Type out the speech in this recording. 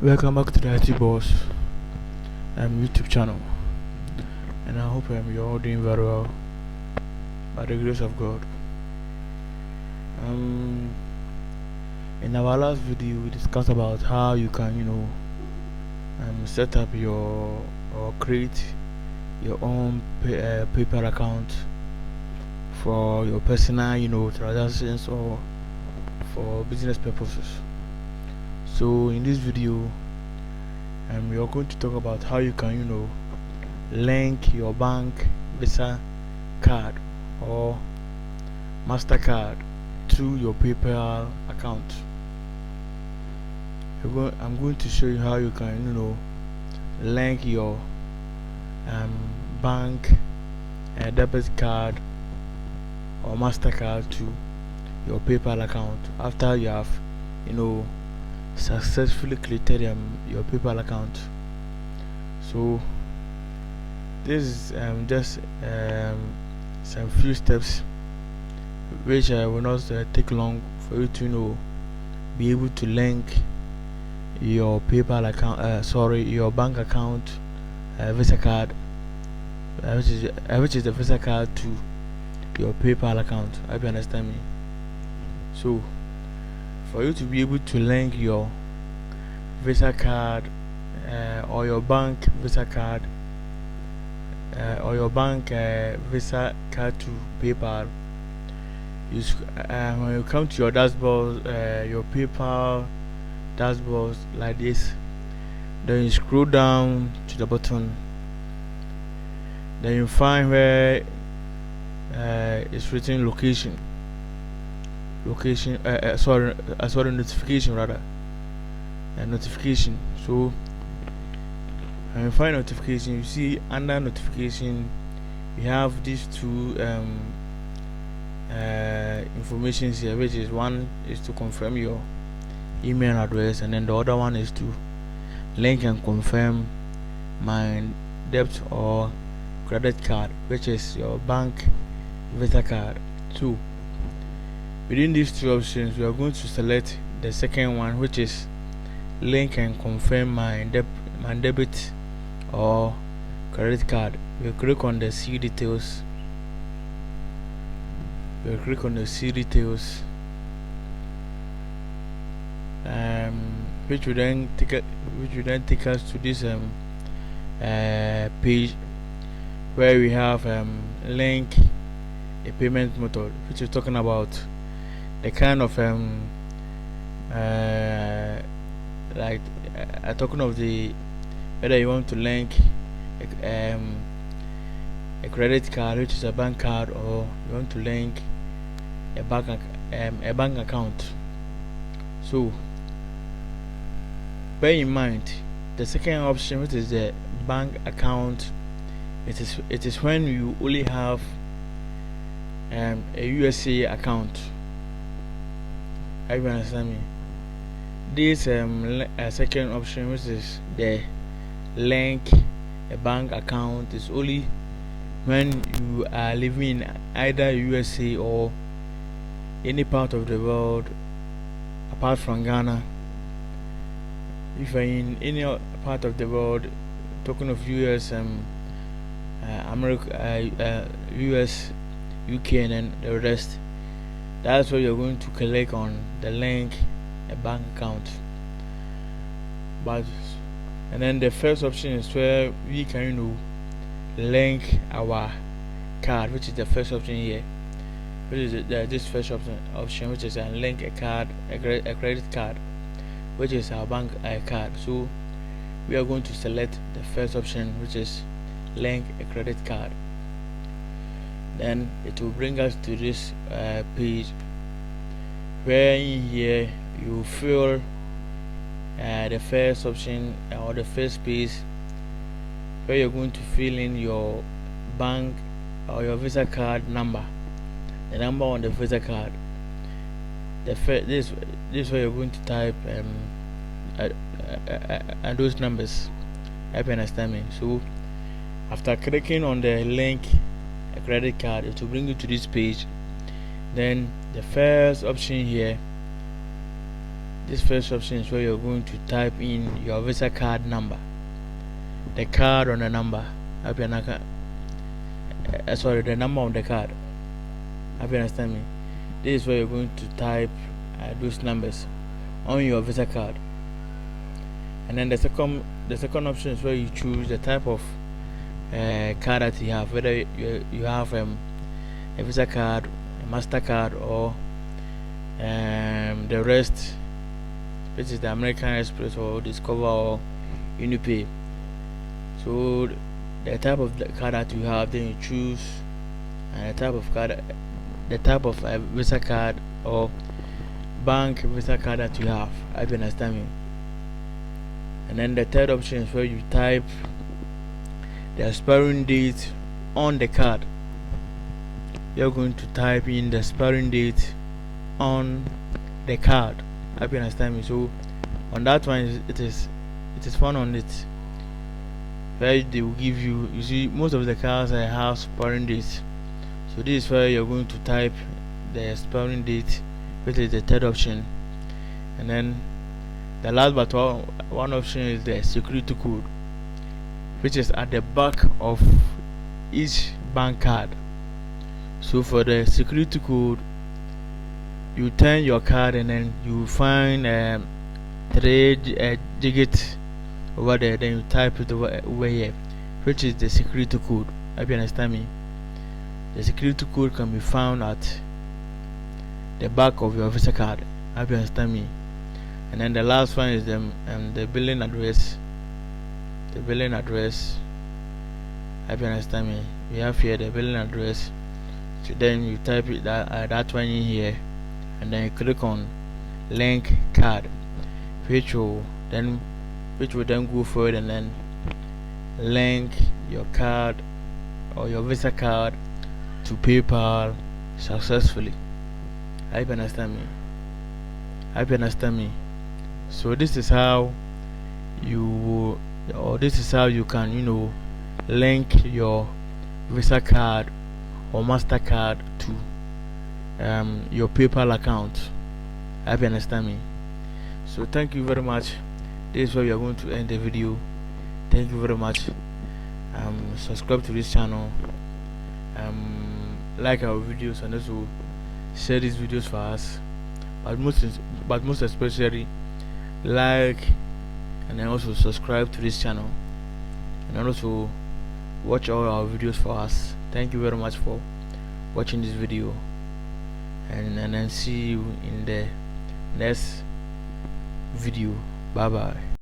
Welcome back to the IT Boss YouTube channel, and I hope you're all doing very well by the grace of God. In our last video, we discussed about how you can, set up your or create your own PayPal account for your personal, transactions or for business purposes. So in this video, we are going to talk about how you can, link your bank Visa card or MasterCard to your PayPal account. I'm going to show you how you can, link your bank debit card or MasterCard to your PayPal account after you have, successfully created your PayPal account. So this is just some few steps which will not take long for you to be able to link your PayPal account, your bank account Visa card, which is the Visa card to your PayPal account. I hope you understand me. So for you to be able to link your Visa card or your bank Visa card or your bank Visa card to PayPal, when you come to your dashboard, your PayPal dashboard like this, then you scroll down to the bottom, then you find where it's written notification rather, notification. So when you find notification, you see under notification you have these two informations here, which is one is to confirm your email address, and then the other one is to link and confirm my debit or credit card, which is your bank Visa card. So within these two options, we are going to select the second one, which is link and confirm my debit or credit card. We click on the see details. Which will then take us to this page where we have link a payment method, which is talking about the kind of talking of the whether you want to link a credit card, which is a bank card, or you want to link a bank account. So bear in mind the second option, which is the bank account. It is when you only have a USA account. I you understand me? This second option, which is the link a bank account, is only when you are living in either USA or any part of the world apart from Ghana. If you're in any part of the world, talking of US, America, US, UK, and then the rest, that's where you're going to click on the link a bank account. And then the first option is where we can link our card, which is the first option here, which is this first option, which is link a card, a credit card, which is our bank card. So we are going to select the first option, which is link a credit card. Then it will bring us to this page where in here you fill the first option or the first space, where you're going to fill in your bank or your Visa card number, the number on the Visa card. This is where you're going to type and those numbers. I hope you understand me. So after clicking on the link a credit card, it will bring you to this page. Then the first option here this first option is where you're going to type in your Visa card number, the card on the number. Sorry, the number on the card. Have you understand me? This is where you're going to type those numbers on your Visa card. And then the second option is where you choose the type of card that you have, whether you have a Visa card, a MasterCard, or the rest, which is the American Express or Discover or Unipay. So the type of the card that you have, then you choose the type of Visa card or bank Visa card that you have. I can understand me. And then the third option is where you type the expiring date on the card. You're going to type in the expiring date on the card. I can understand me. So on that one, it is found on it where they will give you. You see, most of the cards have expiring dates. So this is where you're going to type the expiring date, which is the third option. And then the last but one option is the security code, which is at the back of each bank card. So for the security code, you turn your card and then you find 3 digits over there, then you type it over here, which is the security code. Hope you understand me. The security code can be found at the back of your Visa card. Hope you understand me. And then the last one is the billing address. The billing address. Hope you understand me. We have here the billing address. So then you type it that one in here, and then you click on link card, which will then go forward and then link your card or your Visa card to PayPal successfully. I understand me. I understand me. So this is how you can link your Visa card or MasterCard to your PayPal account. I understand me. So thank you very much. This is where we are going to end the video. Thank you very much. Subscribe to this channel, like our videos, and also share these videos for us, but most especially like and then also subscribe to this channel, and also watch all our videos for us. Thank you very much for watching this video, and then see you in the next video. Bye bye.